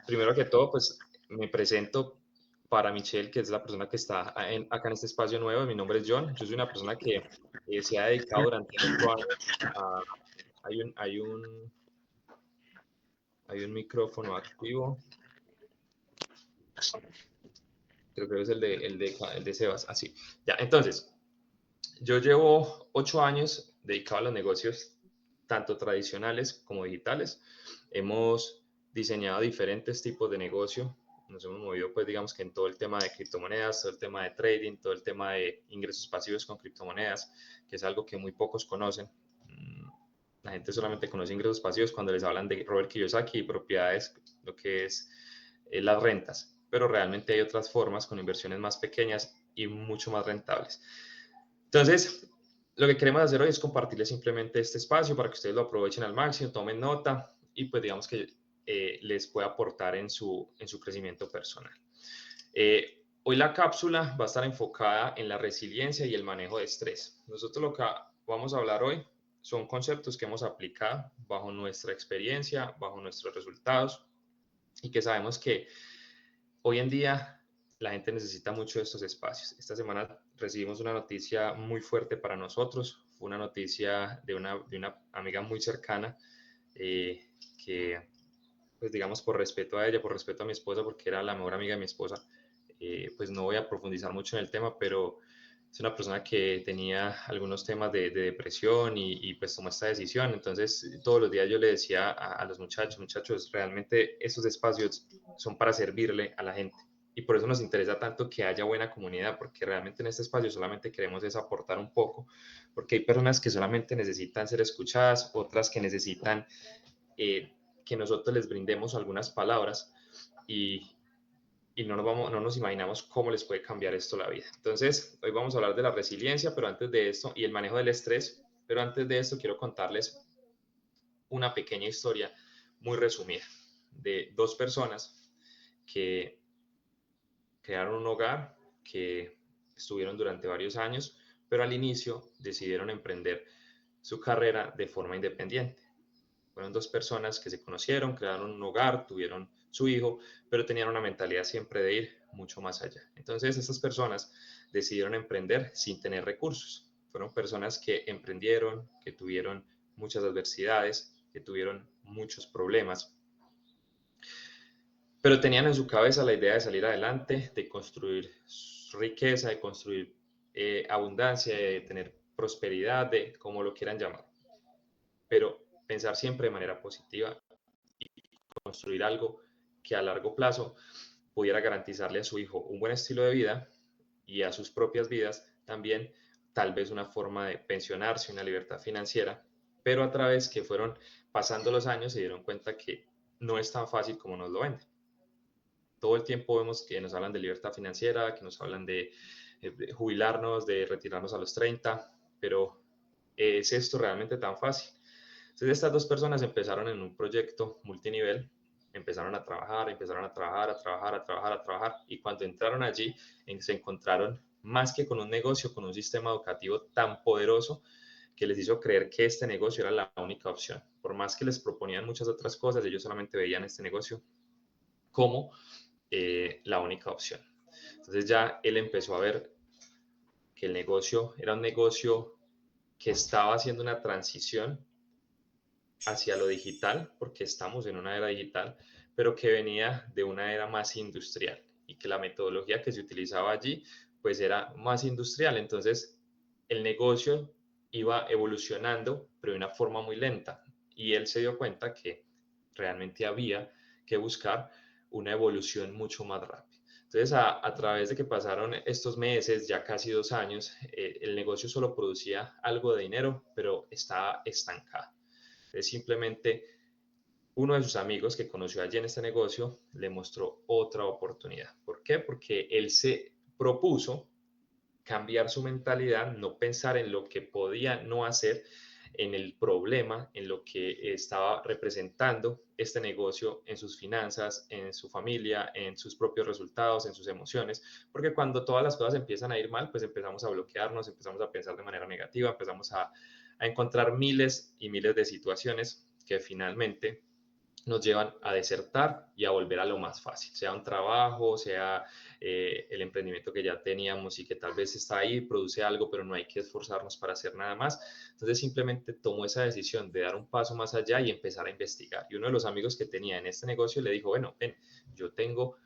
primero que todo, pues me presento para Michelle, que es la persona que está acá en este espacio nuevo. Mi nombre es John. Yo soy una persona que se ha dedicado durante 8 años a... Hay un, hay un, hay un micrófono activo. Creo que es el de Sebas. Así. Ya, entonces, yo llevo 8 años dedicado a los negocios, tanto tradicionales como digitales. Hemos diseñado diferentes tipos de negocio. Nos hemos movido, pues, digamos que en todo el tema de criptomonedas, todo el tema de trading, todo el tema de ingresos pasivos con criptomonedas, que es algo que muy pocos conocen. La gente solamente conoce ingresos pasivos cuando les hablan de Robert Kiyosaki y propiedades, lo que es las rentas. Pero realmente hay otras formas con inversiones más pequeñas y mucho más rentables. Entonces, lo que queremos hacer hoy es compartirles simplemente este espacio para que ustedes lo aprovechen al máximo, tomen nota y pues digamos que les pueda aportar en su crecimiento personal. Hoy la cápsula va a estar enfocada en la resiliencia y el manejo de estrés. Nosotros lo que vamos a hablar hoy son conceptos que hemos aplicado bajo nuestra experiencia, bajo nuestros resultados y que sabemos que hoy en día la gente necesita mucho de estos espacios. Esta semana recibimos una noticia muy fuerte para nosotros. Fue una noticia de una amiga muy cercana que, pues digamos, por respeto a ella, por respeto a mi esposa, porque era la mejor amiga de mi esposa, pues no voy a profundizar mucho en el tema, pero es una persona que tenía algunos temas de depresión y pues tomó esta decisión. Entonces, todos los días yo le decía a los muchachos, realmente esos espacios son para servirle a la gente. Y por eso nos interesa tanto que haya buena comunidad, porque realmente en este espacio solamente queremos es aportar un poco, porque hay personas que solamente necesitan ser escuchadas, otras que necesitan que nosotros les brindemos algunas palabras y no nos imaginamos cómo les puede cambiar esto la vida. Entonces, hoy vamos a hablar de la resiliencia, pero antes de esto, y el manejo del estrés, pero antes de esto quiero contarles una pequeña historia muy resumida de dos personas que crearon un hogar, que estuvieron durante varios años, pero al inicio decidieron emprender su carrera de forma independiente. Fueron dos personas que se conocieron, crearon un hogar, tuvieron su hijo, pero tenían una mentalidad siempre de ir mucho más allá. Entonces, estas personas decidieron emprender sin tener recursos. Fueron personas que emprendieron, que tuvieron muchas adversidades, que tuvieron muchos problemas, pero tenían en su cabeza la idea de salir adelante, de construir riqueza, de construir abundancia, de tener prosperidad, de como lo quieran llamar. Pero pensar siempre de manera positiva y construir algo que a largo plazo pudiera garantizarle a su hijo un buen estilo de vida y a sus propias vidas también tal vez una forma de pensionarse, una libertad financiera, pero a través que fueron pasando los años se dieron cuenta que no es tan fácil como nos lo venden. Todo el tiempo vemos que nos hablan de libertad financiera, que nos hablan de jubilarnos, de retirarnos a los 30, pero ¿es esto realmente tan fácil? Entonces estas dos personas empezaron en un proyecto multinivel, empezaron a trabajar, y cuando entraron allí se encontraron más que con un negocio, con un sistema educativo tan poderoso que les hizo creer que este negocio era la única opción. Por más que les proponían muchas otras cosas, ellos solamente veían este negocio como la única opción. Entonces ya él empezó a ver que el negocio era un negocio que estaba haciendo una transición hacia lo digital, porque estamos en una era digital, pero que venía de una era más industrial y que la metodología que se utilizaba allí pues era más industrial. Entonces el negocio iba evolucionando, pero de una forma muy lenta, y él se dio cuenta que realmente había que buscar una evolución mucho más rápida. Entonces, a través de que pasaron estos meses, ya casi 2 años, el negocio solo producía algo de dinero, pero estaba estancado. Entonces, simplemente uno de sus amigos que conoció allí en este negocio le mostró otra oportunidad. ¿Por qué? Porque él se propuso cambiar su mentalidad, no pensar en lo que podía no hacer, en el problema, en lo que estaba representando este negocio en sus finanzas, en su familia, en sus propios resultados, en sus emociones, porque cuando todas las cosas empiezan a ir mal, pues empezamos a bloquearnos, empezamos a pensar de manera negativa, empezamos a encontrar miles y miles de situaciones que finalmente nos llevan a desertar y a volver a lo más fácil, sea un trabajo, sea el emprendimiento que ya teníamos y que tal vez está ahí, produce algo, pero no hay que esforzarnos para hacer nada más. Entonces simplemente tomó esa decisión de dar un paso más allá y empezar a investigar. Y uno de los amigos que tenía en este negocio le dijo, bueno, ven, yo tengo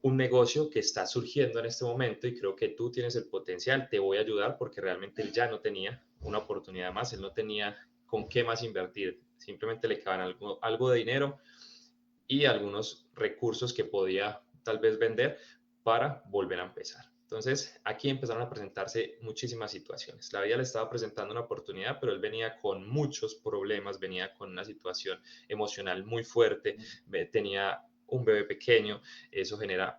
un negocio que está surgiendo en este momento y creo que tú tienes el potencial, te voy a ayudar porque realmente él ya no tenía una oportunidad más, él no tenía con qué más invertir, simplemente le quedaban algo de dinero y algunos recursos que podía tal vez vender para volver a empezar. Entonces, aquí empezaron a presentarse muchísimas situaciones. La vida le estaba presentando una oportunidad, pero él venía con muchos problemas, venía con una situación emocional muy fuerte, tenía un bebé pequeño, eso genera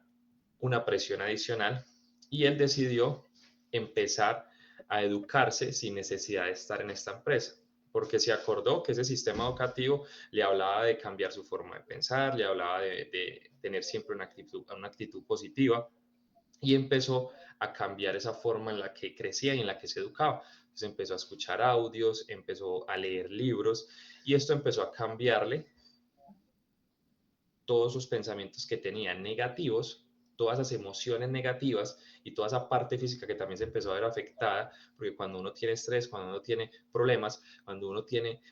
una presión adicional y él decidió empezar a educarse sin necesidad de estar en esta empresa, porque se acordó que ese sistema educativo le hablaba de cambiar su forma de pensar, le hablaba de tener siempre una actitud positiva y empezó a cambiar esa forma en la que crecía y en la que se educaba. Entonces empezó a escuchar audios, empezó a leer libros y esto empezó a cambiarle todos sus pensamientos que tenían negativos, todas esas emociones negativas y toda esa parte física que también se empezó a ver afectada, porque cuando uno tiene estrés, cuando uno tiene problemas, cuando uno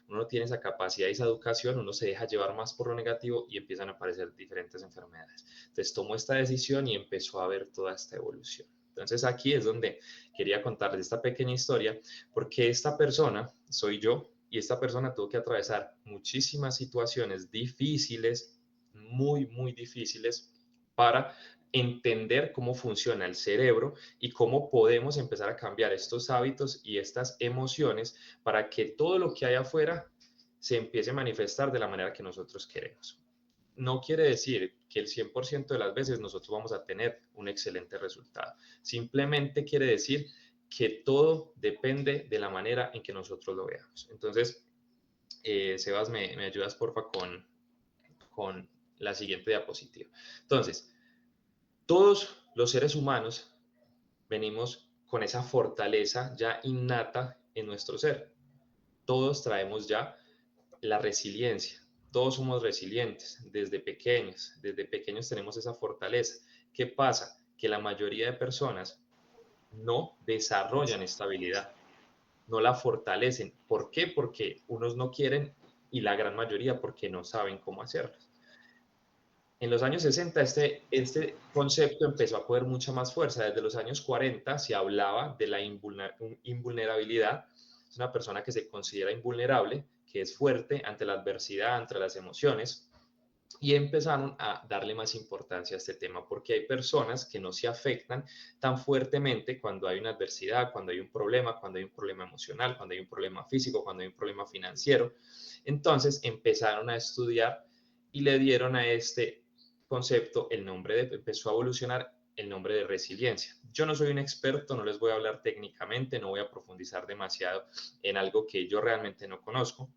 no tiene esa capacidad y esa educación, uno se deja llevar más por lo negativo y empiezan a aparecer diferentes enfermedades. Entonces tomó esta decisión y empezó a ver toda esta evolución. Entonces aquí es donde quería contarles esta pequeña historia, porque esta persona soy yo y esta persona tuvo que atravesar muchísimas situaciones difíciles, muy difíciles para entender cómo funciona el cerebro y cómo podemos empezar a cambiar estos hábitos y estas emociones para que todo lo que hay afuera se empiece a manifestar de la manera que nosotros queremos. No quiere decir que el 100% de las veces nosotros vamos a tener un excelente resultado. Simplemente quiere decir que todo depende de la manera en que nosotros lo veamos. Entonces, Sebas, me ayudas porfa con la siguiente diapositiva. Entonces, todos los seres humanos venimos con esa fortaleza ya innata en nuestro ser. Todos traemos ya la resiliencia. Todos somos resilientes desde pequeños tenemos esa fortaleza. ¿Qué pasa? Que la mayoría de personas no desarrollan esta habilidad, no la fortalecen. ¿Por qué? Porque unos no quieren y la gran mayoría porque no saben cómo hacerlo. En los años 60 este concepto empezó a coger mucha más fuerza. Desde los años 40 se hablaba de la invulnerabilidad. Es una persona que se considera invulnerable, que es fuerte ante la adversidad, ante las emociones. Y empezaron a darle más importancia a este tema porque hay personas que no se afectan tan fuertemente cuando hay una adversidad, cuando hay un problema emocional, cuando hay un problema físico, cuando hay un problema financiero. Entonces empezaron a estudiar y le dieron a este concepto el nombre empezó a evolucionar el nombre de resiliencia. Yo no soy un experto, no les voy a hablar técnicamente, no voy a profundizar demasiado en algo que yo realmente no conozco,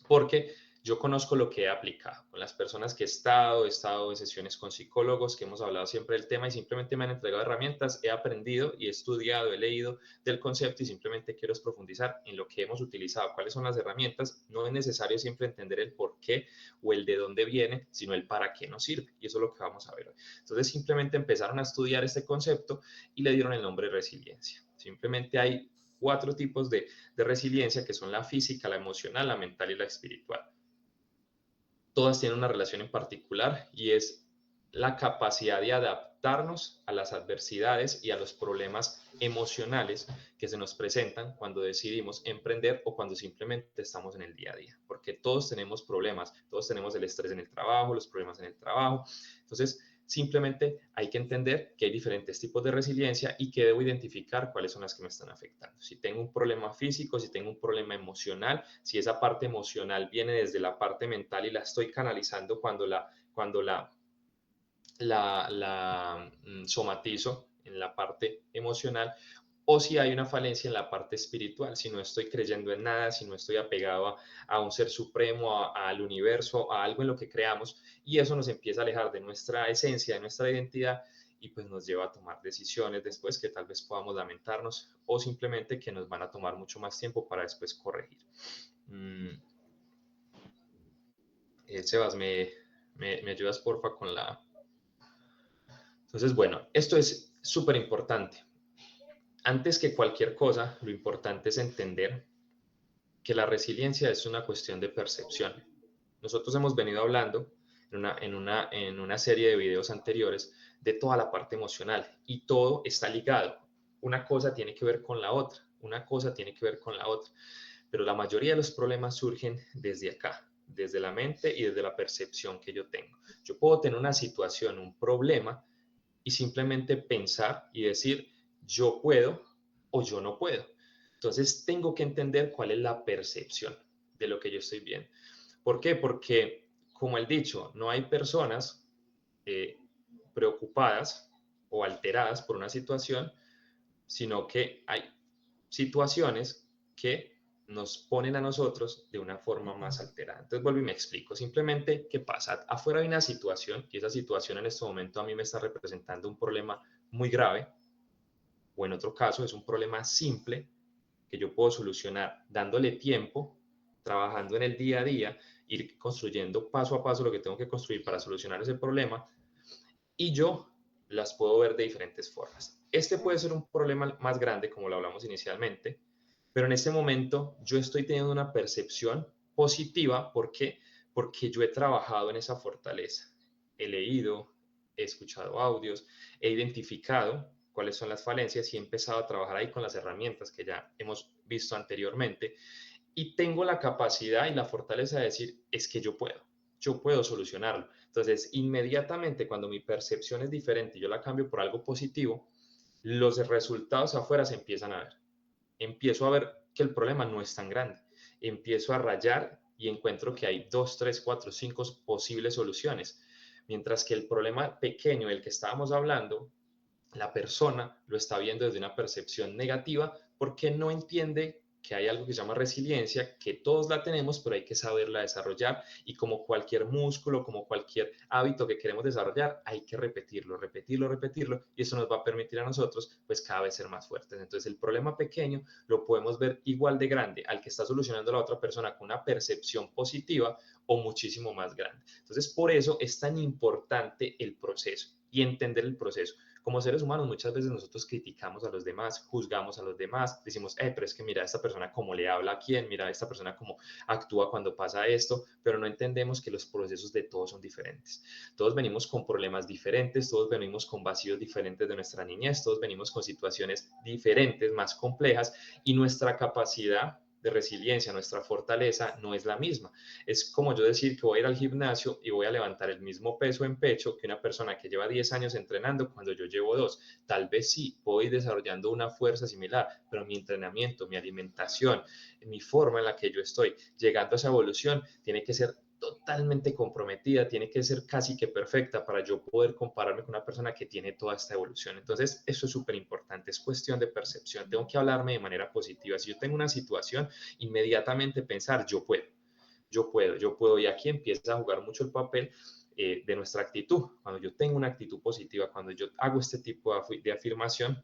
porque yo conozco lo que he aplicado con las personas que he estado en sesiones con psicólogos que hemos hablado siempre del tema y simplemente me han entregado herramientas, he aprendido y he estudiado, he leído del concepto y simplemente quiero profundizar en lo que hemos utilizado, cuáles son las herramientas. No es necesario siempre entender el por qué o el de dónde viene, sino el para qué nos sirve y eso es lo que vamos a ver hoy. Entonces simplemente empezaron a estudiar este concepto y le dieron el nombre de resiliencia. Simplemente hay 4 tipos de resiliencia que son la física, la emocional, la mental y la espiritual. Todas tienen una relación en particular y es la capacidad de adaptarnos a las adversidades y a los problemas emocionales que se nos presentan cuando decidimos emprender o cuando simplemente estamos en el día a día, porque todos tenemos problemas, todos tenemos el estrés en el trabajo, los problemas en el trabajo. Entonces, simplemente hay que entender que hay diferentes tipos de resiliencia y que debo identificar cuáles son las que me están afectando. Si tengo un problema físico, si tengo un problema emocional, si esa parte emocional viene desde la parte mental y la estoy canalizando cuando la somatizo en la parte emocional, o si hay una falencia en la parte espiritual, si no estoy creyendo en nada, si no estoy apegado a un ser supremo, al universo, a algo en lo que creamos, y eso nos empieza a alejar de nuestra esencia, de nuestra identidad, y pues nos lleva a tomar decisiones después que tal vez podamos lamentarnos o simplemente que nos van a tomar mucho más tiempo para después corregir. Sebas, me ayudas porfa con la... Entonces, bueno, esto es súper importante. Antes que cualquier cosa, lo importante es entender que la resiliencia es una cuestión de percepción. Nosotros hemos venido hablando en una serie de videos anteriores de toda la parte emocional y todo está ligado. Una cosa tiene que ver con la otra, una cosa tiene que ver con la otra, pero la mayoría de los problemas surgen desde acá, desde la mente y desde la percepción que yo tengo. Yo puedo tener una situación, un problema y simplemente pensar y decir yo puedo o yo no puedo. Entonces tengo que entender cuál es la percepción de lo que yo estoy viendo. ¿Por qué? Porque, como el dicho, no hay personas eh, preocupadas o alteradas por una situación, sino que hay situaciones que nos ponen a nosotros de una forma más alterada. Entonces vuelvo y me explico. Simplemente, ¿qué pasa? Afuera hay una situación y esa situación en este momento a mí me está representando un problema muy grave, o en otro caso es un problema simple que yo puedo solucionar dándole tiempo, trabajando en el día a día, ir construyendo paso a paso lo que tengo que construir para solucionar ese problema, y yo las puedo ver de diferentes formas. Este puede ser un problema más grande, como lo hablamos inicialmente, pero en este momento yo estoy teniendo una percepción positiva. ¿Por qué? Porque yo he trabajado en esa fortaleza. He leído, he escuchado audios, he identificado cuáles son las falencias y he empezado a trabajar ahí con las herramientas que ya hemos visto anteriormente, y tengo la capacidad y la fortaleza de decir, es que yo puedo solucionarlo. Entonces, inmediatamente cuando mi percepción es diferente y yo la cambio por algo positivo, los resultados afuera se empiezan a ver. Empiezo a ver que el problema no es tan grande. Empiezo a rayar y encuentro que hay 2, 3, 4, 5 posibles soluciones. Mientras que el problema pequeño del que estábamos hablando, la persona lo está viendo desde una percepción negativa porque no entiende que hay algo que se llama resiliencia, que todos la tenemos, pero hay que saberla desarrollar, y como cualquier músculo, como cualquier hábito que queremos desarrollar, hay que repetirlo, repetirlo, repetirlo, y eso nos va a permitir a nosotros pues cada vez ser más fuertes. Entonces el problema pequeño lo podemos ver igual de grande al que está solucionando la otra persona con una percepción positiva, o muchísimo más grande. Entonces por eso es tan importante el proceso y entender el proceso. Como seres humanos muchas veces nosotros criticamos a los demás, juzgamos a los demás, decimos, pero es que mira a esta persona cómo le habla a quién, mira a esta persona cómo actúa cuando pasa esto, pero no entendemos que los procesos de todos son diferentes. Todos venimos con problemas diferentes, todos venimos con vacíos diferentes de nuestra niñez, todos venimos con situaciones diferentes, más complejas, y nuestra capacidad de resiliencia, nuestra fortaleza no es la misma. Es como yo decir que voy a ir al gimnasio y voy a levantar el mismo peso en pecho que una persona que lleva 10 años entrenando cuando yo llevo 2. Tal vez sí, puedo ir desarrollando una fuerza similar, pero mi entrenamiento, mi alimentación, mi forma en la que yo estoy llegando a esa evolución tiene que ser totalmente comprometida, tiene que ser casi que perfecta para yo poder compararme con una persona que tiene toda esta evolución. Entonces, eso es súper importante, es cuestión de percepción. Tengo que hablarme de manera positiva. Si yo tengo una situación, inmediatamente pensar, yo puedo, y aquí empieza a jugar mucho el papel de nuestra actitud. Cuando yo tengo una actitud positiva, cuando yo hago este tipo de afirmación,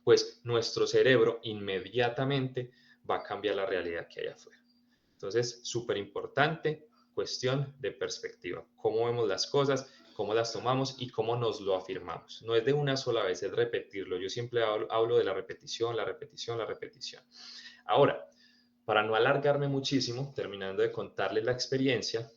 pues nuestro cerebro inmediatamente va a cambiar la realidad que hay afuera. Entonces, súper importante, cuestión de perspectiva, cómo vemos las cosas, cómo las tomamos y cómo nos lo afirmamos. No es de una sola vez, es repetirlo. Yo siempre hablo de la repetición, la repetición, la repetición. Ahora, para no alargarme muchísimo, terminando de contarles la experiencia,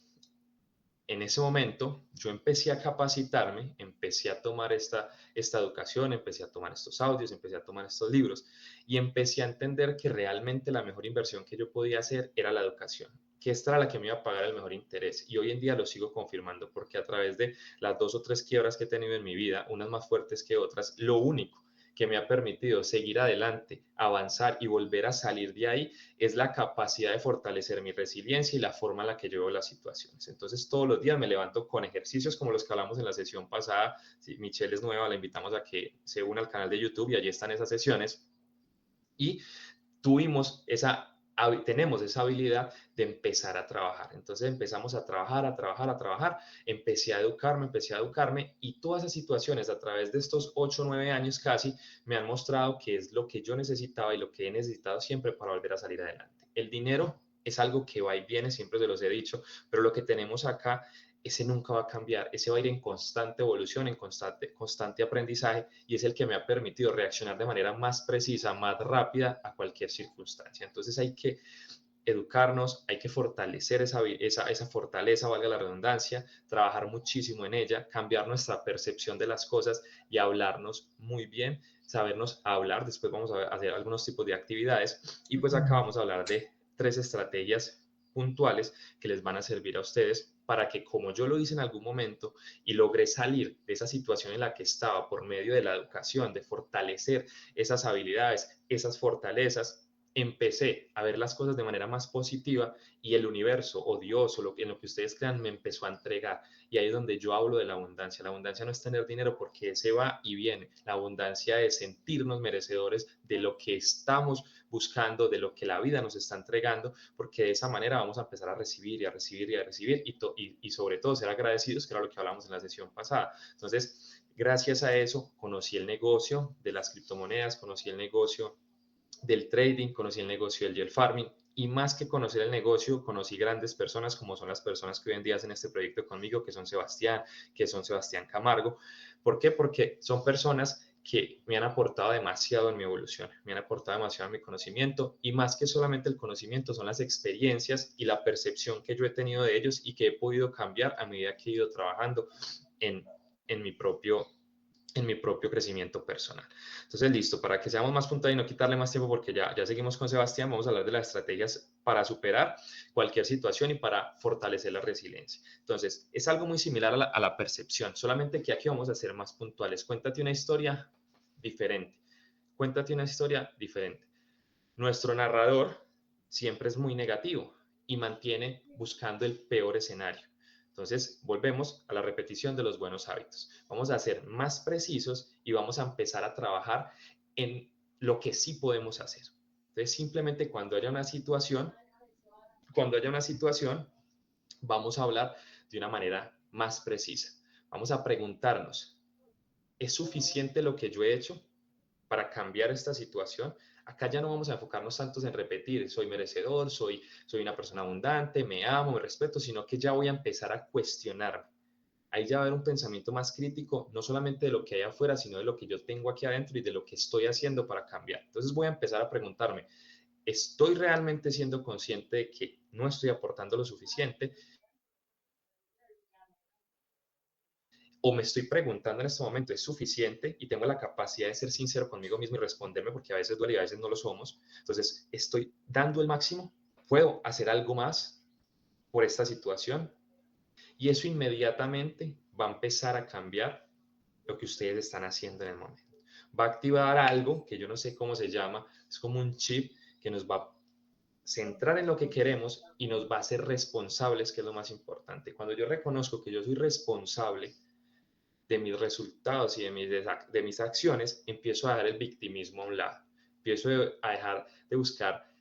en ese momento yo empecé a capacitarme, empecé a tomar esta educación, empecé a tomar estos audios, empecé a tomar estos libros, y empecé a entender que realmente la mejor inversión que yo podía hacer era la educación, que esta era la que me iba a pagar el mejor interés. Y hoy en día lo sigo confirmando, porque a través de las 2 o 3 quiebras que he tenido en mi vida, unas más fuertes que otras, lo único que me ha permitido seguir adelante, avanzar y volver a salir de ahí es la capacidad de fortalecer mi resiliencia y la forma en la que llevo las situaciones. Entonces, todos los días me levanto con ejercicios como los que hablamos en la sesión pasada. Si Michelle es nueva, la invitamos a que se una al canal de YouTube y allí están esas sesiones. Y tenemos esa habilidad de empezar a trabajar. Entonces empezamos a trabajar, a trabajar, a trabajar. Empecé a educarme, y todas esas situaciones a través de estos 8 o 9 años casi me han mostrado que es lo que yo necesitaba y lo que he necesitado siempre para volver a salir adelante. El dinero es algo que va y viene, siempre se los he dicho, pero lo que tenemos acá, ese nunca va a cambiar, ese va a ir en constante evolución, en constante aprendizaje, y es el que me ha permitido reaccionar de manera más precisa, más rápida a cualquier circunstancia. Entonces hay que educarnos, hay que fortalecer esa fortaleza, valga la redundancia, trabajar muchísimo en ella, cambiar nuestra percepción de las cosas y hablarnos muy bien, sabernos hablar. Después vamos a hacer algunos tipos de actividades y pues acá vamos a hablar de 3 estrategias puntuales que les van a servir a ustedes para que, como yo lo hice en algún momento y logré salir de esa situación en la que estaba por medio de la educación, de fortalecer esas habilidades, esas fortalezas, empecé a ver las cosas de manera más positiva y el universo o Dios o en lo que ustedes crean me empezó a entregar. Y ahí es donde yo hablo de la abundancia. La abundancia no es tener dinero porque ese va y viene. La abundancia es sentirnos merecedores de lo que estamos buscando, de lo que la vida nos está entregando, porque de esa manera vamos a empezar a recibir y a recibir y a recibir y sobre todo ser agradecidos, que era lo que hablamos en la sesión pasada. Entonces, gracias a eso, conocí el negocio de las criptomonedas, conocí el negocio del trading, conocí el negocio del gel farming y más que conocer el negocio, conocí grandes personas como son las personas que hoy en día hacen este proyecto conmigo, que son Sebastián Camargo. ¿Por qué? Porque son personas que me han aportado demasiado en mi evolución, me han aportado demasiado en mi conocimiento y más que solamente el conocimiento son las experiencias y la percepción que yo he tenido de ellos y que he podido cambiar a medida que he ido trabajando en, en mi propio crecimiento personal. Entonces, listo, para que seamos más puntuales y no quitarle más tiempo, porque ya seguimos con Sebastián, vamos a hablar de las estrategias para superar cualquier situación y para fortalecer la resiliencia. Entonces, es algo muy similar a la percepción, solamente que aquí vamos a ser más puntuales. Cuéntate una historia diferente. Cuéntate una historia diferente. Nuestro narrador siempre es muy negativo y mantiene buscando el peor escenario. Entonces, volvemos a la repetición de los buenos hábitos. Vamos a ser más precisos y vamos a empezar a trabajar en lo que sí podemos hacer. Entonces, simplemente cuando haya una situación, vamos a hablar de una manera más precisa. Vamos a preguntarnos, ¿es suficiente lo que yo he hecho para cambiar esta situación? Acá ya no vamos a enfocarnos tantos en repetir, soy merecedor, soy una persona abundante, me amo, me respeto, sino que ya voy a empezar a cuestionarme. Ahí ya va a haber un pensamiento más crítico, no solamente de lo que hay afuera, sino de lo que yo tengo aquí adentro y de lo que estoy haciendo para cambiar. Entonces voy a empezar a preguntarme, ¿estoy realmente siendo consciente de que no estoy aportando lo suficiente? O me estoy preguntando en este momento, ¿es suficiente? Y tengo la capacidad de ser sincero conmigo mismo y responderme, porque a veces duele y a veces no lo somos. Entonces, ¿estoy dando el máximo? ¿Puedo hacer algo más por esta situación? Y eso inmediatamente va a empezar a cambiar lo que ustedes están haciendo en el momento. Va a activar algo que yo no sé cómo se llama, es como un chip que nos va a centrar en lo que queremos y nos va a hacer responsables, que es lo más importante. Cuando yo reconozco que yo soy responsable de mis resultados y de mis acciones, empiezo a dejar el victimismo a un lado. Empiezo a dejar de buscar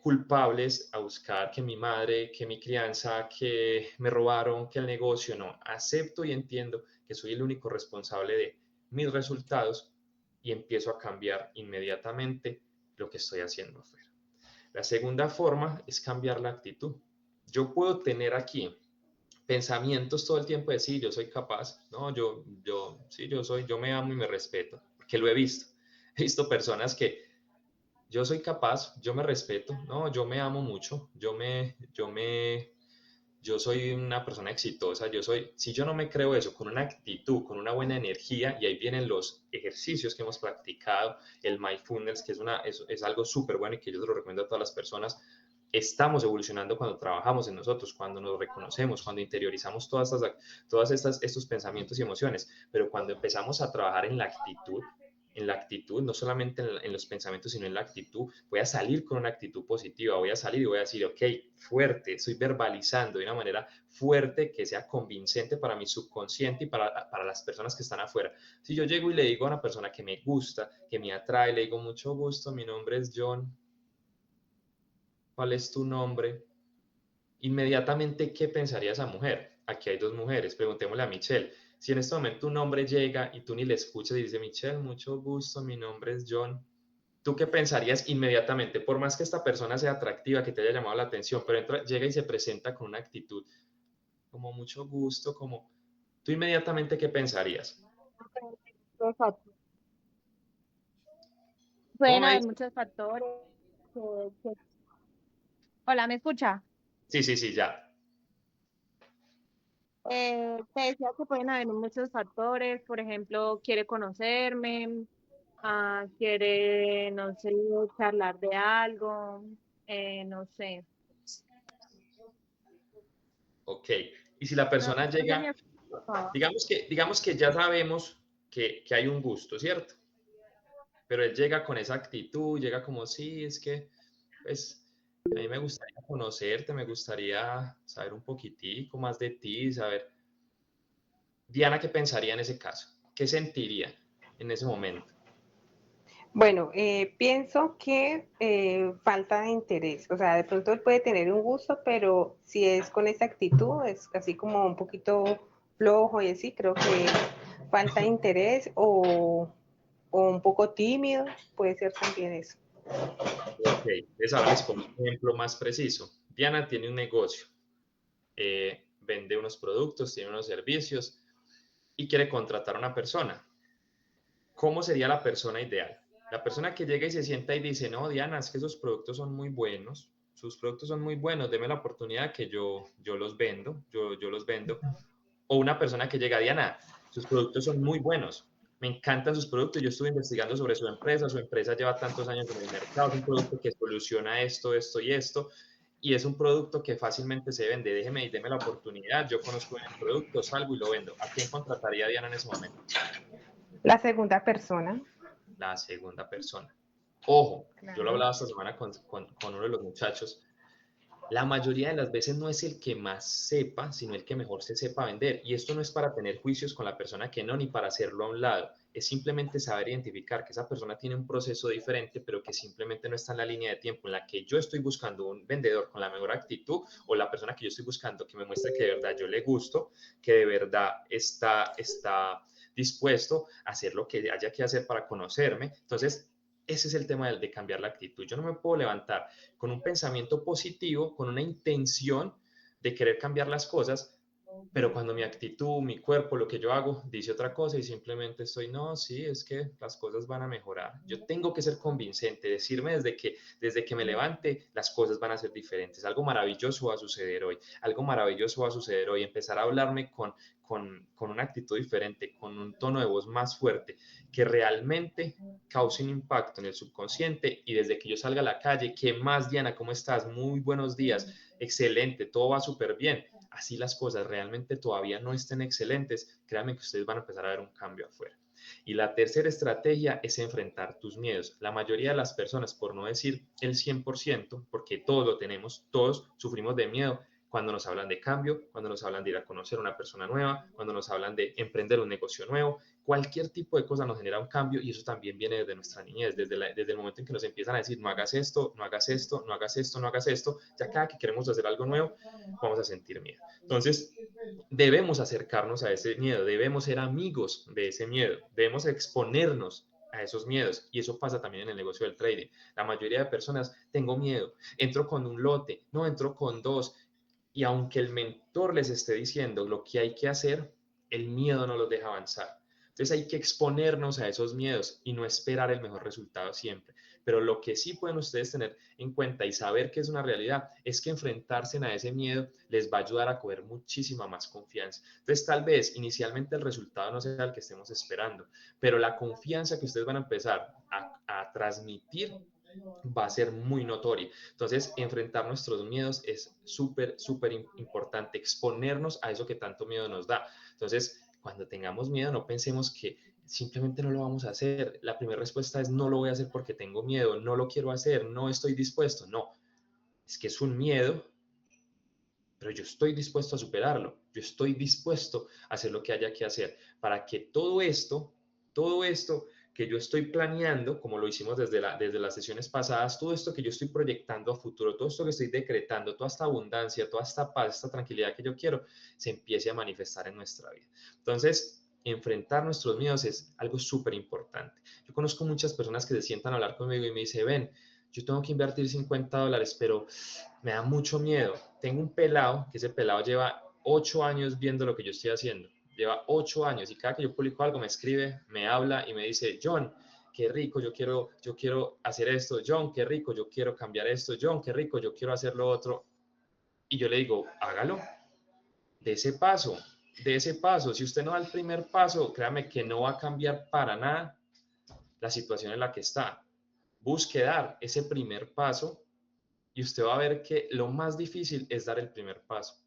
culpables, a buscar que mi madre, que mi crianza, que me robaron, que el negocio. No, acepto y entiendo que soy el único responsable de mis resultados y empiezo a cambiar inmediatamente lo que estoy haciendo afuera. La segunda forma es cambiar la actitud. Yo puedo tener aquí pensamientos todo el tiempo de sí, yo soy capaz, no, sí, yo me amo y me respeto, porque lo he visto. He visto personas que yo soy capaz, yo me respeto, no, yo me amo mucho, yo soy una persona exitosa, si yo no me creo eso, con una actitud, con una buena energía, y ahí vienen los ejercicios que hemos practicado, el mindfulness, que es algo súper bueno y que yo se lo recomiendo a todas las personas. Estamos evolucionando cuando trabajamos en nosotros, cuando nos reconocemos, cuando interiorizamos estos pensamientos y emociones, pero cuando empezamos a trabajar en la actitud, no solamente en los pensamientos, sino en la actitud, voy a salir con una actitud positiva, voy a salir y voy a decir, ok, fuerte, estoy verbalizando de una manera fuerte que sea convincente para mi subconsciente y para las personas que están afuera. Si yo llego y le digo a una persona que me gusta, que me atrae, le digo, mucho gusto, mi nombre es John, ¿cuál es tu nombre? Inmediatamente, ¿qué pensaría esa mujer? Aquí hay dos mujeres, preguntémosle a Michelle. Si en este momento un hombre llega y tú ni le escuchas y dice, Michelle, mucho gusto, mi nombre es John, ¿tú qué pensarías inmediatamente? Por más que esta persona sea atractiva, que te haya llamado la atención, pero llega y se presenta con una actitud como mucho gusto, como tú inmediatamente qué pensarías. Exacto. ¿Cómo Pueden me haber dices? muchos factores. Hola, ¿me escucha? Sí, sí, sí, ya. Te decía que pueden haber muchos factores, por ejemplo, quiere conocerme, quiere, no sé, charlar de algo, no sé. Ok. Y si la No, persona no llega, sería todo. digamos que ya sabemos que hay un gusto, ¿cierto? Pero él llega con esa actitud, llega como, sí, es que, pues, a mí me gustaría conocerte, me gustaría saber un poquitico más de ti, saber. Diana, ¿qué pensaría en ese caso? ¿Qué sentiría en ese momento? Bueno, pienso que falta de interés. O sea, de pronto él puede tener un gusto, pero si es con esa actitud, es así como un poquito flojo y así, creo que falta de interés o un poco tímido, puede ser también eso. Ok, entonces ahora les pongo un ejemplo más preciso. Diana tiene un negocio, vende unos productos, tiene unos servicios y quiere contratar a una persona. ¿Cómo sería la persona ideal? La persona que llega y se sienta y dice, no, Diana, es que esos productos son muy buenos, sus productos son muy buenos, deme la oportunidad que yo los vendo, yo los vendo. O una persona que llega, Diana, sus productos son muy buenos, me encantan sus productos, yo estuve investigando sobre su empresa lleva tantos años en el mercado, es un producto que soluciona esto, esto y esto, y es un producto que fácilmente se vende, déjeme y deme la oportunidad, yo conozco el producto, salgo y lo vendo. ¿A quién contrataría Diana en ese momento? La segunda persona, La segunda persona. Ojo, yo lo claro. hablaba esta semana con uno de los muchachos. La mayoría de las veces no es el que más sepa, sino el que mejor se sepa vender. Y esto no es para tener juicios con la persona que no, ni para hacerlo a un lado. Es simplemente saber identificar que esa persona tiene un proceso diferente, pero que simplemente no está en la línea de tiempo en la que yo estoy buscando un vendedor con la mejor actitud o la persona que yo estoy buscando que me muestre que de verdad yo le gusto, que de verdad está dispuesto a hacer lo que haya que hacer para conocerme. Entonces, ese es el tema de cambiar la actitud. Yo no me puedo levantar con un pensamiento positivo, con una intención de querer cambiar las cosas, pero cuando mi actitud, mi cuerpo, lo que yo hago, dice otra cosa y simplemente estoy, no, sí, es que las cosas van a mejorar. Yo tengo que ser convincente, decirme desde que me levante, las cosas van a ser diferentes. Algo maravilloso va a suceder hoy, algo maravilloso va a suceder hoy. Empezar a hablarme con una actitud diferente, con un tono de voz más fuerte, que realmente cause un impacto en el subconsciente y desde que yo salga a la calle, ¿qué más, Diana? ¿Cómo estás? Muy buenos días, excelente, todo va súper bien. Así las cosas realmente todavía no estén excelentes, créanme que ustedes van a empezar a ver un cambio afuera. Y la tercera estrategia es enfrentar tus miedos. La mayoría de las personas, por no decir el 100%, porque todos lo tenemos, todos sufrimos de miedo cuando nos hablan de cambio, cuando nos hablan de ir a conocer a una persona nueva, cuando nos hablan de emprender un negocio nuevo, cualquier tipo de cosa nos genera un cambio y eso también viene desde nuestra niñez, desde el momento en que nos empiezan a decir no hagas esto, no hagas esto, no hagas esto, no hagas esto, ya cada que queremos hacer algo nuevo vamos a sentir miedo. Entonces, debemos acercarnos a ese miedo, debemos ser amigos de ese miedo, debemos exponernos a esos miedos y eso pasa también en el negocio del trading. La mayoría de personas, tengo miedo, entro con un lote, no entro con dos y aunque el mentor les esté diciendo lo que hay que hacer, el miedo no los deja avanzar. Entonces hay que exponernos a esos miedos y no esperar el mejor resultado siempre. Pero lo que sí pueden ustedes tener en cuenta y saber que es una realidad es que enfrentarse a ese miedo les va a ayudar a coger muchísima más confianza. Entonces tal vez inicialmente el resultado no sea el que estemos esperando, pero la confianza que ustedes van a empezar a transmitir va a ser muy notoria. Entonces, enfrentar nuestros miedos es súper, súper importante, exponernos a eso que tanto miedo nos da. Entonces, cuando tengamos miedo, no pensemos que simplemente no lo vamos a hacer. La primera respuesta es no lo voy a hacer porque tengo miedo, no lo quiero hacer, no estoy dispuesto. No, es que es un miedo, pero yo estoy dispuesto a superarlo. Yo estoy dispuesto a hacer lo que haya que hacer para que todo esto que yo estoy planeando, como lo hicimos desde las sesiones pasadas, todo esto que yo estoy proyectando a futuro, todo esto que estoy decretando, toda esta abundancia, toda esta paz, esta tranquilidad que yo quiero, se empiece a manifestar en nuestra vida. Entonces, enfrentar nuestros miedos es algo súper importante. Yo conozco muchas personas que se sientan a hablar conmigo y me dicen, ven, yo tengo que invertir $50, pero me da mucho miedo. Tengo un pelado, que ese pelado lleva 8 años viendo lo que yo estoy haciendo. Lleva 8 años y cada que yo publico algo me escribe, me habla y me dice, John, qué rico, yo quiero hacer esto. John, qué rico, yo quiero cambiar esto. John, qué rico, yo quiero hacer lo otro. Y yo le digo, hágalo, de ese paso, de ese paso. Si usted no da el primer paso, créame que no va a cambiar para nada la situación en la que está. Busque dar ese primer paso y usted va a ver que lo más difícil es dar el primer paso.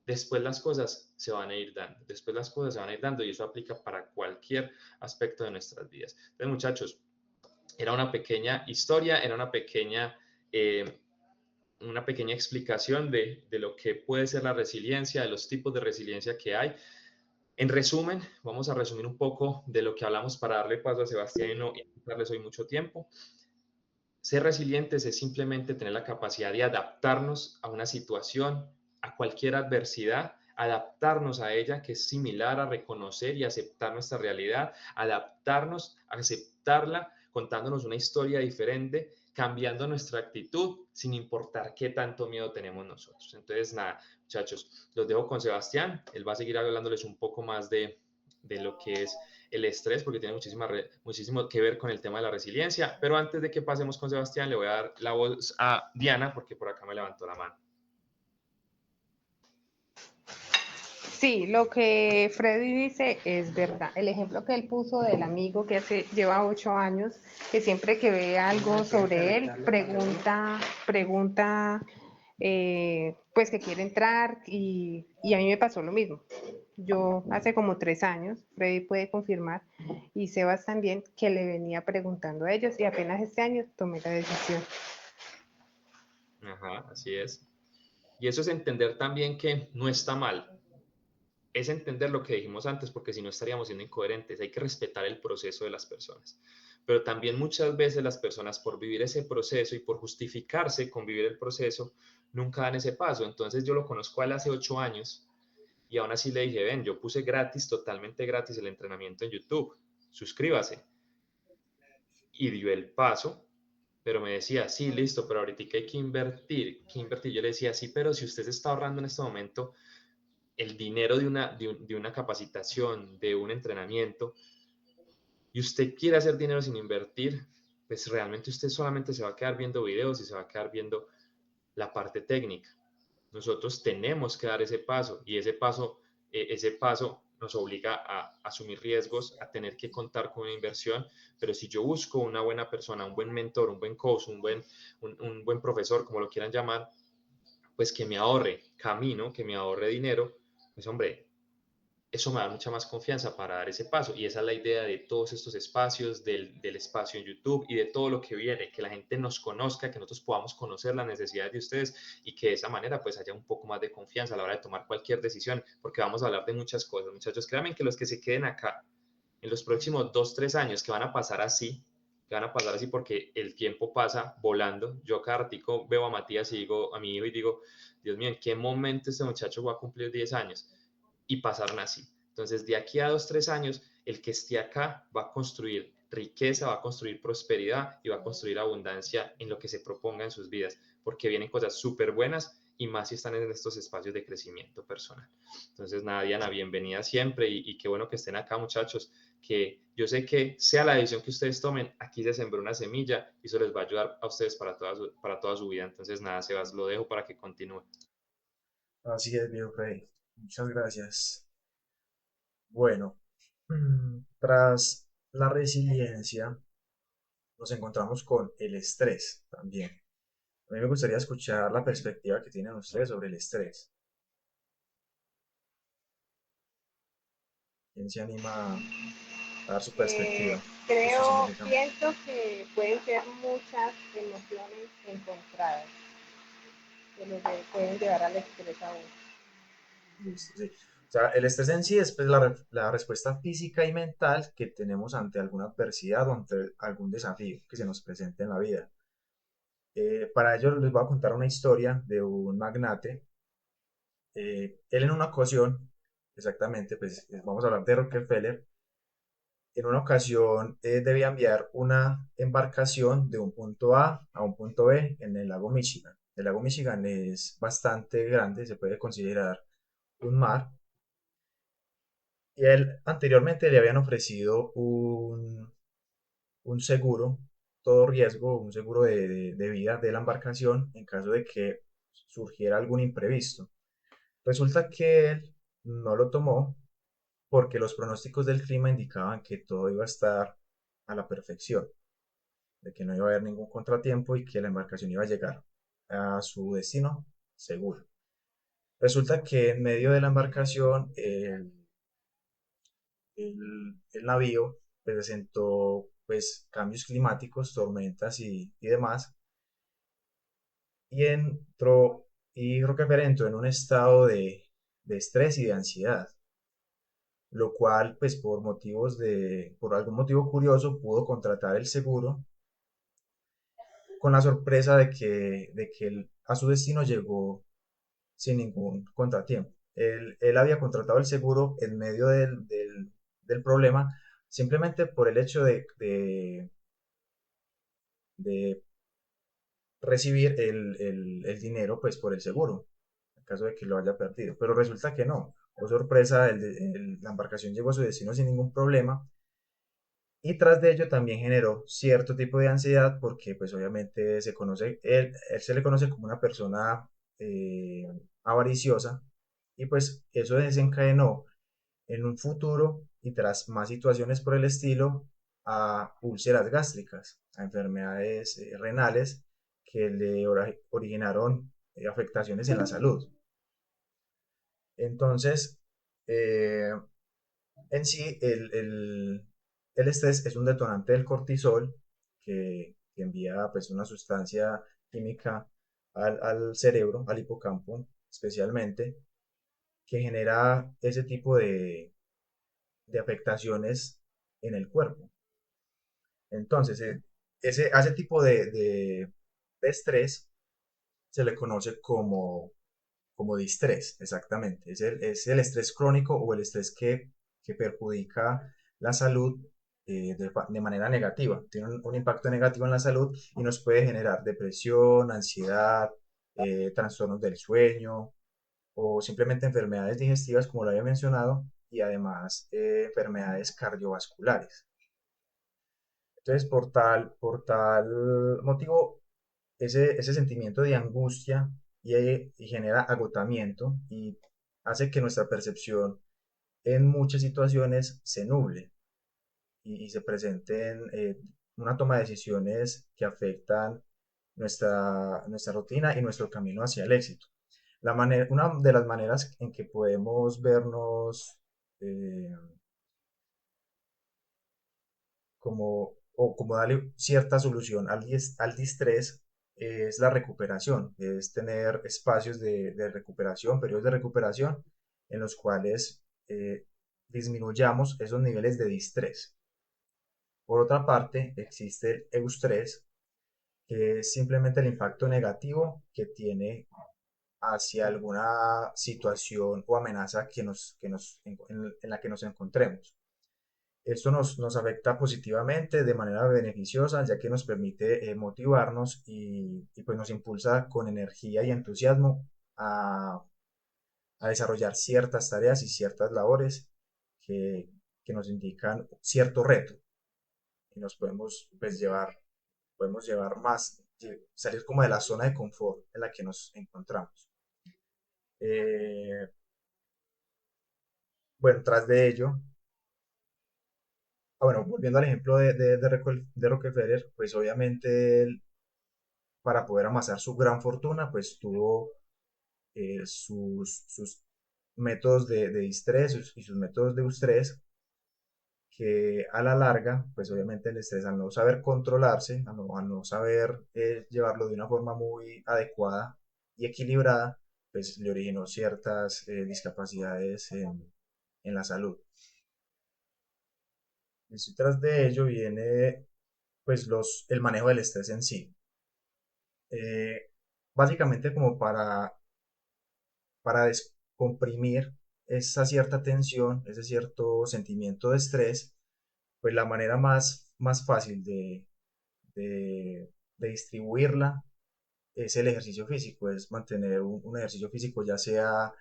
Después las cosas se van a ir dando, después las cosas se van a ir dando y eso aplica para cualquier aspecto de nuestras vidas. Entonces, muchachos, era una pequeña historia, era una pequeña explicación de lo que puede ser la resiliencia, de los tipos de resiliencia que hay. En resumen, vamos a resumir un poco de lo que hablamos para darle paso a Sebastián y no darles hoy mucho tiempo. Ser resilientes es simplemente tener la capacidad de adaptarnos a una situación, a cualquier adversidad, adaptarnos a ella, que es similar a reconocer y aceptar nuestra realidad, adaptarnos, a aceptarla, contándonos una historia diferente, cambiando nuestra actitud sin importar qué tanto miedo tenemos nosotros. Entonces, nada, muchachos, los dejo con Sebastián. Él va a seguir hablándoles un poco más de lo que es el estrés, porque tiene muchísimo que ver con el tema de la resiliencia. Pero antes de que pasemos con Sebastián, le voy a dar la voz a Diana, porque por acá me levantó la mano. Sí, lo que Freddy dice es verdad. El ejemplo que él puso del amigo que lleva 8 años, que siempre que ve algo sobre él, pregunta pues que quiere entrar y a mí me pasó lo mismo. Yo hace como 3 años, Freddy puede confirmar, y Sebas también, que le venía preguntando a ellos y apenas este año tomé la decisión. Ajá, así es. Y eso es entender también que no está mal. Es entender lo que dijimos antes, porque si no estaríamos siendo incoherentes. Hay que respetar el proceso de las personas. Pero también muchas veces las personas, por vivir ese proceso y por justificarse con vivir el proceso, nunca dan ese paso. Entonces yo lo conozco a él hace 8 años y aún así le dije, ven, yo puse gratis, totalmente gratis el entrenamiento en YouTube, suscríbase. Y dio el paso, pero me decía, sí, listo, pero ahorita hay que invertir, Yo le decía, sí, pero si usted se está ahorrando en este momento el dinero de una capacitación, de un entrenamiento, y usted quiere hacer dinero sin invertir, pues realmente usted solamente se va a quedar viendo videos y se va a quedar viendo la parte técnica. Nosotros tenemos que dar ese paso y ese paso nos obliga a asumir riesgos, a tener que contar con una inversión, pero si yo busco una buena persona, un buen mentor, un buen coach, un buen profesor, como lo quieran llamar, pues que me ahorre camino, que me ahorre dinero, pues hombre, eso me da mucha más confianza para dar ese paso. Y esa es la idea de todos estos espacios, del espacio en YouTube y de todo lo que viene, que la gente nos conozca, que nosotros podamos conocer las necesidades de ustedes y que de esa manera pues haya un poco más de confianza a la hora de tomar cualquier decisión, porque vamos a hablar de muchas cosas. Muchachos, créanme que los que se queden acá en los próximos 2, 3 años, que van a pasar así, porque el tiempo pasa volando. Yo cada ratico veo a Matías y digo, a mi hijo y digo, Dios mío, ¿en qué momento este muchacho va a cumplir 10 años? Y pasaron así. Entonces, de aquí a 2, 3 años, el que esté acá va a construir riqueza, va a construir prosperidad y va a construir abundancia en lo que se proponga en sus vidas, porque vienen cosas súper buenas y más si están en estos espacios de crecimiento personal. Entonces, nada, Diana, bienvenida siempre y qué bueno que estén acá, muchachos, que yo sé que sea la decisión que ustedes tomen, aquí se sembró una semilla y eso les va a ayudar a ustedes para toda su vida. Entonces, nada, Sebas, lo dejo para que continúe. Así es, viejo Freddy. Muchas gracias. Bueno, tras la resiliencia, nos encontramos con el estrés también. A mí me gustaría escuchar la perspectiva que tienen ustedes sobre el estrés. ¿Quién se anima a dar su perspectiva? Pienso que pueden ser muchas emociones encontradas que pueden llevar al estrés a uno. Listo, sí. O sea, el estrés en sí es pues, la respuesta física y mental que tenemos ante alguna adversidad o ante algún desafío que se nos presente en la vida. Para ello les voy a contar una historia de un magnate. Él en una ocasión exactamente, pues vamos a hablar de Rockefeller. En una ocasión debía enviar una embarcación de un punto A un punto B en el lago Michigan. El lago Michigan es bastante grande, se puede considerar un mar. Y él anteriormente le habían ofrecido un seguro, todo riesgo, un seguro de vida de la embarcación en caso de que surgiera algún imprevisto. Resulta que él no lo tomó porque los pronósticos del clima indicaban que todo iba a estar a la perfección, de que no iba a haber ningún contratiempo y que la embarcación iba a llegar a su destino seguro. Resulta que en medio de la embarcación el navío presentó pues cambios climáticos, tormentas y demás, y Rockefeller entró en un estado de estrés y de ansiedad, lo cual pues por algún motivo curioso pudo contratar el seguro con la sorpresa de que él a su destino llegó sin ningún contratiempo. Él había contratado el seguro en medio del problema simplemente por el hecho de recibir el dinero pues por el seguro, en caso de que lo haya perdido. Pero resulta que no. Oh sorpresa, la embarcación llegó a su destino sin ningún problema y tras de ello también generó cierto tipo de ansiedad porque pues obviamente él se le conoce como una persona eh, avariciosa y pues eso desencadenó en un futuro y tras más situaciones por el estilo a úlceras gástricas, a enfermedades renales que le originaron afectaciones en la salud. Entonces, eh, en sí, el estrés es un detonante del cortisol que envía pues, una sustancia química al cerebro, al hipocampo especialmente, que genera ese tipo de afectaciones en el cuerpo. Entonces, a ese tipo de estrés se le conoce como distrés, exactamente. Es el estrés crónico o el estrés que perjudica la salud de manera negativa. Tiene un impacto negativo en la salud y nos puede generar depresión, ansiedad, trastornos del sueño o simplemente enfermedades digestivas, como lo había mencionado, y además enfermedades cardiovasculares. Entonces, por tal motivo, ese sentimiento de angustia y genera agotamiento y hace que nuestra percepción en muchas situaciones se nuble y se presenten una toma de decisiones que afectan nuestra rutina y nuestro camino hacia el éxito. Una de las maneras en que podemos vernos eh, como darle cierta solución al distrés es la recuperación, es tener espacios de recuperación, periodos de recuperación en los cuales disminuyamos esos niveles de distrés. Por otra parte, existe el eustrés, que es simplemente el impacto negativo que tiene hacia alguna situación o amenaza en la que nos encontremos. Esto nos afecta positivamente de manera beneficiosa, ya que nos permite motivarnos y pues nos impulsa con energía y entusiasmo a desarrollar ciertas tareas y ciertas labores que nos indican cierto reto y nos podemos llevar más, salir como de la zona de confort en la que nos encontramos. Eh, bueno, tras de ello, bueno, volviendo al ejemplo de Rockefeller, pues obviamente él, para poder amasar su gran fortuna, pues tuvo sus métodos de distrés y sus métodos de eustrés, que a la larga, pues obviamente el estrés al no saber controlarse, al no saber llevarlo de una forma muy adecuada y equilibrada, pues le originó ciertas discapacidades en la salud. Y tras de ello viene pues el manejo del estrés en sí. Eh, Básicamente como para descomprimir esa cierta tensión, ese cierto sentimiento de estrés, pues la manera más fácil de distribuirla es el ejercicio físico, es mantener un ejercicio físico, ya sea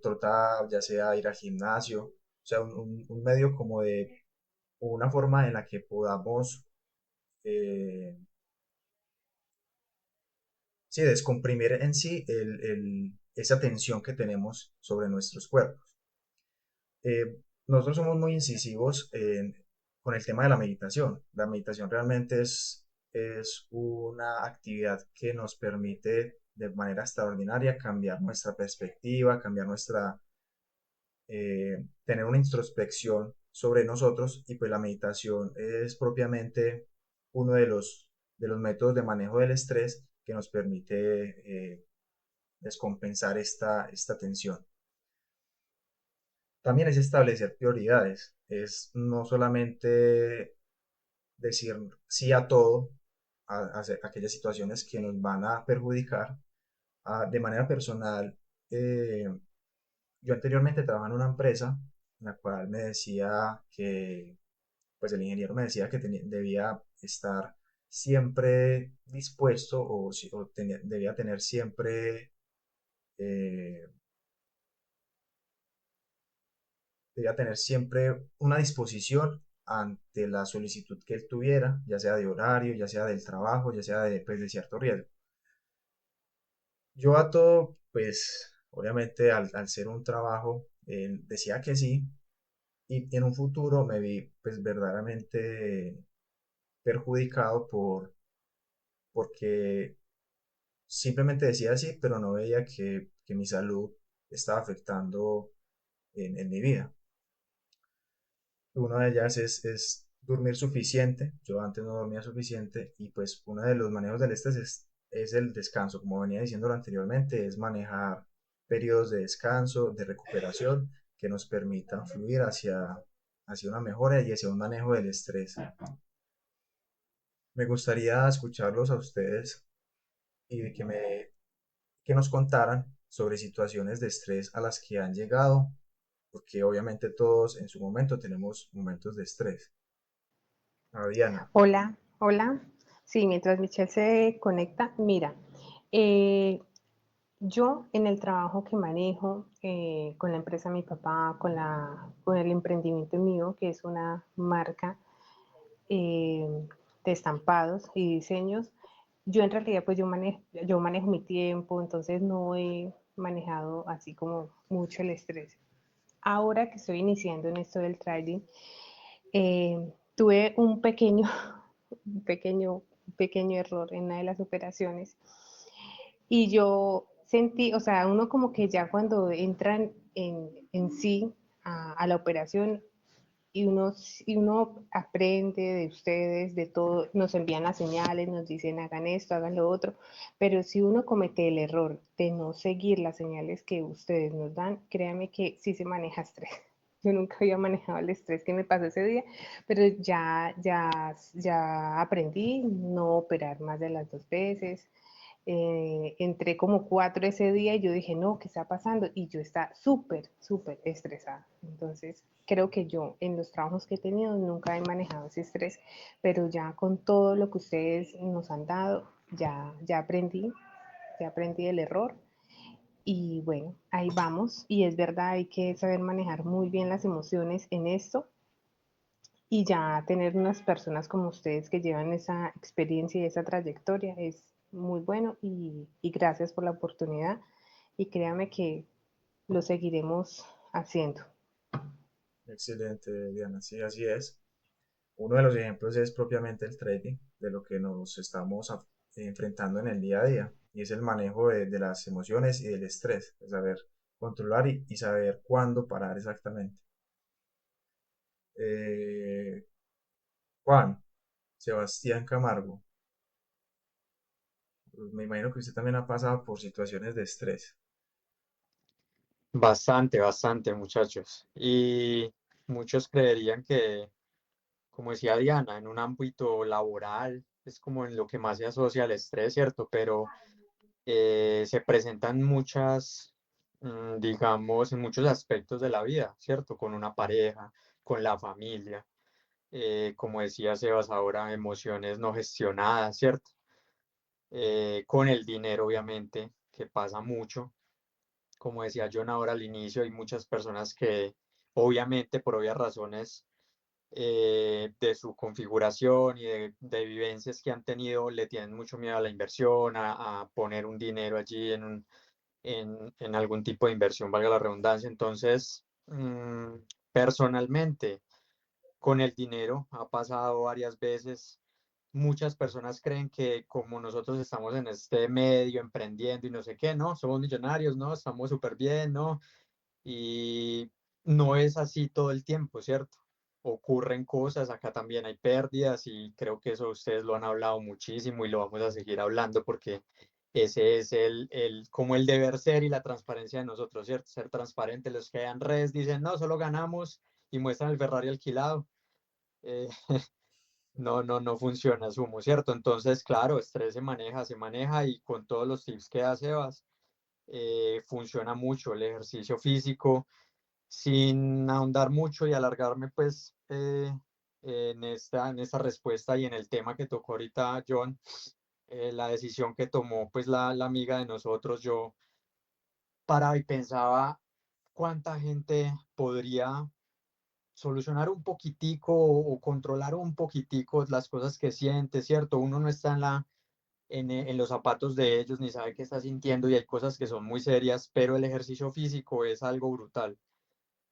trotar, ya sea ir al gimnasio, o sea, un medio como de una forma en la que podamos eh, sí, descomprimir en sí esa tensión que tenemos sobre nuestros cuerpos. Nosotros somos muy incisivos con el tema de la meditación. La meditación realmente es una actividad que nos permite de manera extraordinaria cambiar nuestra perspectiva, tener una introspección sobre nosotros, y pues la meditación es propiamente uno de los métodos de manejo del estrés que nos permite descompensar esta tensión. También es establecer prioridades, es no solamente decir sí a todo, a aquellas situaciones que nos van a perjudicar. De manera personal, yo anteriormente trabajaba en una empresa en la cual me decía que, pues el ingeniero me decía que debía estar siempre dispuesto debía tener siempre eh, debía tener siempre una disposición ante la solicitud que él tuviera, ya sea de horario, ya sea del trabajo, ya sea pues, de cierto riesgo. Yo a todo, pues obviamente al ser un trabajo, decía que sí, y en un futuro me vi pues verdaderamente perjudicado porque simplemente decía sí, pero no veía que mi salud estaba afectando en mi vida. Una de ellas es dormir suficiente. Yo antes no dormía suficiente, y pues uno de los manejos del estrés es el descanso. Como venía diciendo anteriormente, es manejar periodos de descanso, de recuperación, que nos permitan fluir hacia una mejora y hacia un manejo del estrés. Me gustaría escucharlos a ustedes y que nos contaran sobre situaciones de estrés a las que han llegado, porque obviamente todos en su momento tenemos momentos de estrés. Diana. Hola, hola. Sí, mientras Michelle se conecta, mira, eh, yo en el trabajo que manejo con la empresa de mi papá, con el emprendimiento mío, que es una marca eh, de estampados y diseños, yo en realidad pues yo manejo mi tiempo, entonces no he manejado así como mucho el estrés. Ahora que estoy iniciando en esto del trading, tuve un pequeño, un pequeño, pequeño error en una de las operaciones, y yo sentí, o sea, uno como que ya cuando entran en sí a la operación, y uno aprende de ustedes, de todo, nos envían las señales, nos dicen hagan esto, hagan lo otro, pero si uno comete el error de no seguir las señales que ustedes nos dan, créanme que sí se maneja estrés. Yo nunca había manejado el estrés que me pasó ese día, pero ya aprendí no operar más de las 2 veces. Entré como 4 ese día y yo dije, no, ¿qué está pasando? Y yo estaba súper, súper estresada. Entonces, creo que yo en los trabajos que he tenido nunca he manejado ese estrés, pero ya con todo lo que ustedes nos han dado, ya aprendí el error. Y bueno, ahí vamos. Y es verdad, hay que saber manejar muy bien las emociones en esto, y ya tener unas personas como ustedes que llevan esa experiencia y esa trayectoria es muy bueno, y gracias por la oportunidad, y créame que lo seguiremos haciendo. Excelente, Diana. Sí, así es. Uno de los ejemplos es propiamente el trading, de lo que nos estamos enfrentando en el día a día, y es el manejo de las emociones y del estrés, de saber controlar y saber cuándo parar exactamente. Eh, Juan, Sebastián Camargo, pues me imagino que usted también ha pasado por situaciones de estrés. Bastante, bastante, muchachos. Y muchos creerían que, como decía Diana, en un ámbito laboral es como en lo que más se asocia al estrés, ¿cierto? Pero se presentan muchas digamos, en muchos aspectos de la vida, ¿cierto? Con una pareja, con la familia, como decía Sebas ahora, emociones no gestionadas, ¿cierto? Con el dinero, obviamente, que pasa mucho. Como decía John ahora al inicio, hay muchas personas que, obviamente, por obvias razones, de su configuración y de vivencias que han tenido, le tienen mucho miedo a la inversión, a poner un dinero allí en algún tipo de inversión, valga la redundancia. Entonces, personalmente, con el dinero ha pasado varias veces. Muchas personas creen que como nosotros estamos en este medio emprendiendo y no sé qué, ¿no? Somos millonarios, ¿no? Estamos súper bien, ¿no? Y no es así todo el tiempo, ¿cierto? Ocurren cosas, acá también hay pérdidas y creo que eso ustedes lo han hablado muchísimo y lo vamos a seguir hablando porque ese es como el deber ser y la transparencia de nosotros, ¿cierto? Ser transparentes. Los que en redes dicen, no, solo ganamos y muestran el Ferrari alquilado. eh, no funciona, asumo, ¿cierto? Entonces, claro, estrés se maneja y con todos los tips que da Sebas, funciona mucho el ejercicio físico sin ahondar mucho y alargarme pues en esta respuesta y en el tema que tocó ahorita John, la decisión que tomó pues la amiga de nosotros, yo paraba y pensaba cuánta gente podría solucionar un poquitico o controlar un poquitico las cosas que siente, ¿cierto? Uno no está en los zapatos de ellos ni sabe qué está sintiendo y hay cosas que son muy serias, pero el ejercicio físico es algo brutal.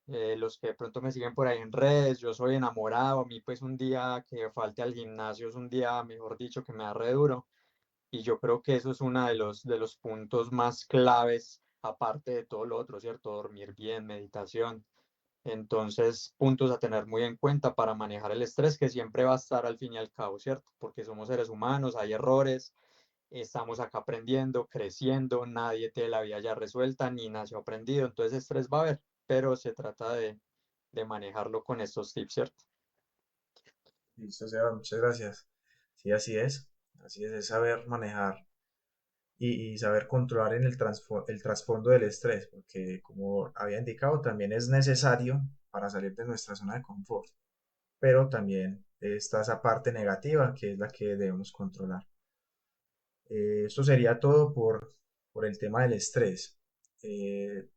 Los que de pronto me siguen por ahí en redes, yo soy enamorado, a mí pues un día que falte al gimnasio es un día, mejor dicho, que me da re duro y yo creo que eso es uno de los puntos más claves, aparte de todo lo otro, ¿cierto? Dormir bien, meditación. Entonces, puntos a tener muy en cuenta para manejar el estrés que siempre va a estar al fin y al cabo, ¿cierto? Porque somos seres humanos, hay errores, estamos acá aprendiendo, creciendo, nadie tiene la vida ya resuelta ni nació aprendido, entonces estrés va a haber, pero se trata de manejarlo con estos tips, ¿cierto? Listo, Sebas, muchas gracias. Sí, así es saber manejar y saber controlar en el trasfondo del estrés, porque como había indicado, también es necesario para salir de nuestra zona de confort, pero también está esa parte negativa que es la que debemos controlar. Esto sería todo por el tema del estrés.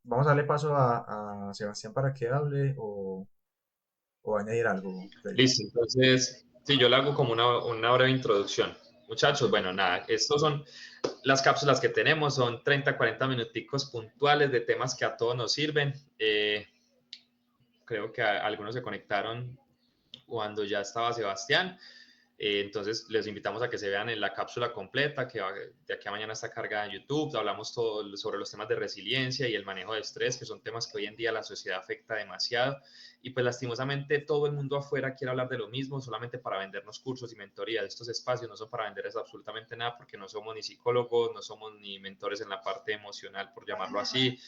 Vamos a darle paso a Sebastián para que hable o añadir algo, Freddy. Listo, entonces, sí, yo le hago como una breve introducción. Muchachos, bueno, nada, estos son las cápsulas que tenemos, son 30, 40 minuticos puntuales de temas que a todos nos sirven. Creo que algunos se conectaron cuando ya estaba Sebastián. Entonces, les invitamos a que se vean en la cápsula completa, que de aquí a mañana está cargada en YouTube. Hablamos todo sobre los temas de resiliencia y el manejo de estrés, que son temas que hoy en día la sociedad afecta demasiado. Y pues lastimosamente todo el mundo afuera quiere hablar de lo mismo solamente para vendernos cursos y mentorías. Estos espacios no son para venderles absolutamente nada porque no somos ni psicólogos, no somos ni mentores en la parte emocional, por llamarlo así.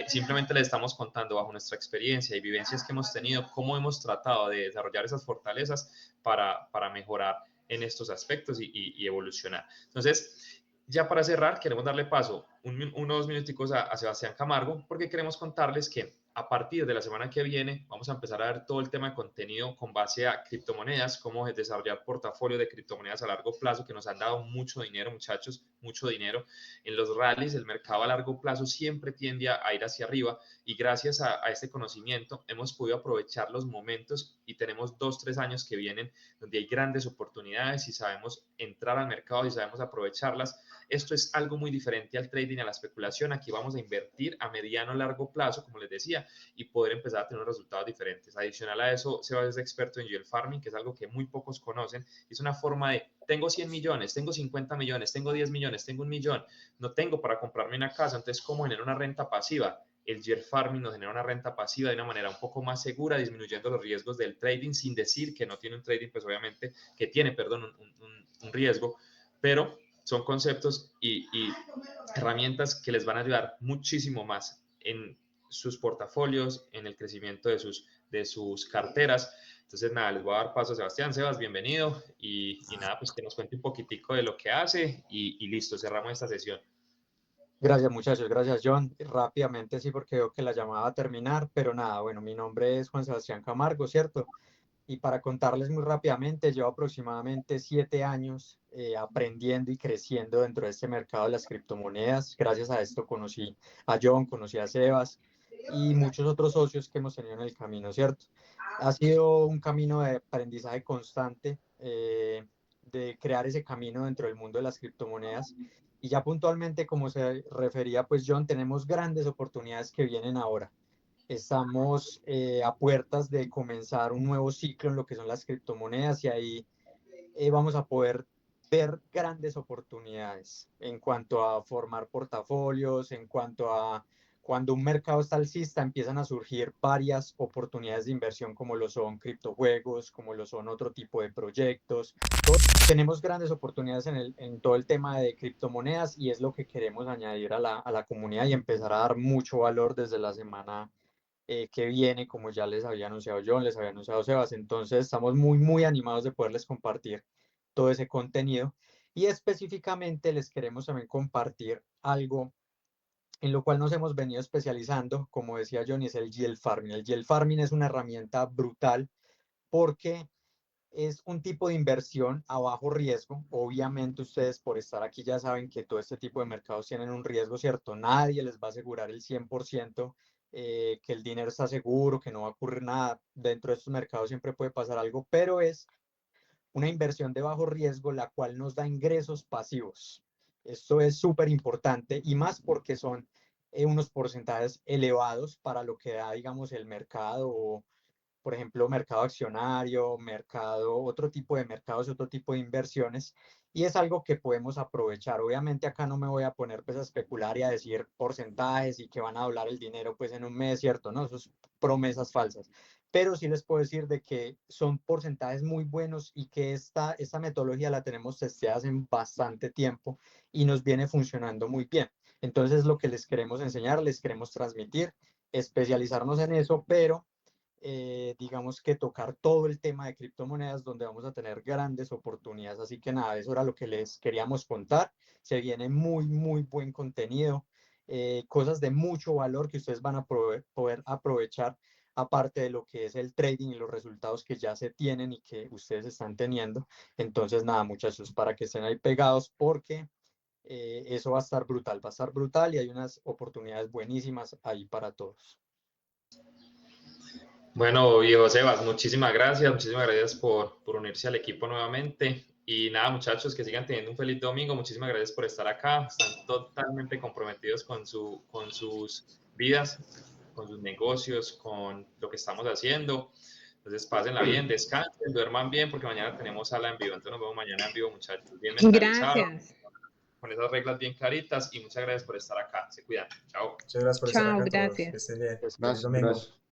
Simplemente les estamos contando bajo nuestra experiencia y vivencias que hemos tenido, cómo hemos tratado de desarrollar esas fortalezas para mejorar en estos aspectos y evolucionar. Entonces, ya para cerrar, queremos darle paso unos minuticos a Sebastián Camargo, porque queremos contarles que a partir de la semana que viene vamos a empezar a ver todo el tema de contenido con base a criptomonedas, cómo desarrollar portafolio de criptomonedas a largo plazo, que nos han dado mucho dinero, muchachos, mucho dinero. En los rallies, el mercado a largo plazo siempre tiende a ir hacia arriba y gracias a este conocimiento hemos podido aprovechar los momentos y tenemos 2, 3 años que vienen donde hay grandes oportunidades y sabemos entrar al mercado y sabemos aprovecharlas. Esto es algo muy diferente al trading y a la especulación. Aquí vamos a invertir a mediano o largo plazo, como les decía, y poder empezar a tener resultados diferentes. Adicional a eso, Sebas es experto en yield farming, que es algo que muy pocos conocen. Es una forma de, tengo 100 millones, tengo 50 millones, tengo 10 millones, tengo 1 millón, no tengo para comprarme una casa, entonces, ¿cómo generar una renta pasiva? El yield farming nos genera una renta pasiva de una manera un poco más segura, disminuyendo los riesgos del trading, sin decir que no tiene un trading, pues obviamente, que tiene, perdón, un riesgo, pero son conceptos y herramientas que les van a ayudar muchísimo más en sus portafolios, en el crecimiento de sus carteras. Entonces, nada, les voy a dar paso a Sebastián. Sebas, bienvenido. Y nada, pues que nos cuente un poquitico de lo que hace y listo, cerramos esta sesión. Gracias muchachos, gracias John. Rápidamente sí, porque veo que la llamada va a terminar, pero nada, bueno, mi nombre es Juan Sebastián Camargo, ¿cierto? Y para contarles muy rápidamente, llevo aproximadamente 7 años aprendiendo y creciendo dentro de este mercado de las criptomonedas. Gracias a esto conocí a John, conocí a Sebas y muchos otros socios que hemos tenido en el camino, ¿cierto? Ha sido un camino de aprendizaje constante, de crear ese camino dentro del mundo de las criptomonedas. Y ya puntualmente, como se refería, pues John, tenemos grandes oportunidades que vienen ahora. Estamos a puertas de comenzar un nuevo ciclo en lo que son las criptomonedas y ahí vamos a poder ver grandes oportunidades en cuanto a formar portafolios, en cuanto a cuando un mercado está alcista, empiezan a surgir varias oportunidades de inversión como lo son criptojuegos, como lo son otro tipo de proyectos. Tenemos grandes oportunidades en todo el tema de criptomonedas y es lo que queremos añadir a la comunidad y empezar a dar mucho valor desde la semana que viene, como ya les había anunciado John, les había anunciado Sebas. Entonces estamos muy animados de poderles compartir todo ese contenido y específicamente les queremos también compartir algo en lo cual nos hemos venido especializando, como decía John, y es el yield farming. El yield farming es una herramienta brutal porque es un tipo de inversión a bajo riesgo. Obviamente ustedes por estar aquí ya saben que todo este tipo de mercados tienen un riesgo, ¿cierto? Nadie les va a asegurar el 100% que el dinero está seguro, que no va a ocurrir nada. Dentro de estos mercados siempre puede pasar algo, pero es una inversión de bajo riesgo, la cual nos da ingresos pasivos. Esto es súper importante y más porque son unos porcentajes elevados para lo que da, digamos, el mercado o, por ejemplo, mercado accionario, mercado, otro tipo de mercados, otro tipo de inversiones, y es algo que podemos aprovechar. Obviamente acá no me voy a poner pues a especular y a decir porcentajes y que van a doblar el dinero pues en un mes, ¿cierto? No, eso es promesas falsas. Pero sí les puedo decir de que son porcentajes muy buenos y que esta metodología la tenemos testeada hace bastante tiempo y nos viene funcionando muy bien. Entonces, lo que les queremos enseñar, les queremos transmitir, especializarnos en eso, pero digamos que tocar todo el tema de criptomonedas donde vamos a tener grandes oportunidades. Así que nada, eso era lo que les queríamos contar. Se viene muy buen contenido, cosas de mucho valor que ustedes van a poder aprovechar, aparte de lo que es el trading y los resultados que ya se tienen y que ustedes están teniendo. Entonces nada, muchachos, para que estén ahí pegados porque eso va a estar brutal y hay unas oportunidades buenísimas ahí para todos. Bueno, viejo Sebas, muchísimas gracias por unirse al equipo nuevamente. Y nada, muchachos, que sigan teniendo un feliz domingo. Muchísimas gracias por estar acá. Están totalmente comprometidos con sus vidas, con sus negocios, con lo que estamos haciendo. Entonces, pásenla bien, descansen, duerman bien, porque mañana tenemos sala en vivo. Entonces, nos vemos mañana en vivo, muchachos. Bien mentalizados, Gracias. con esas reglas bien claritas. Y muchas gracias por estar acá. Se cuidan. Chao. Muchas gracias por estar Chao, acá todos. Que gracias. estén bien. Feliz Gracias, domingo. gracias.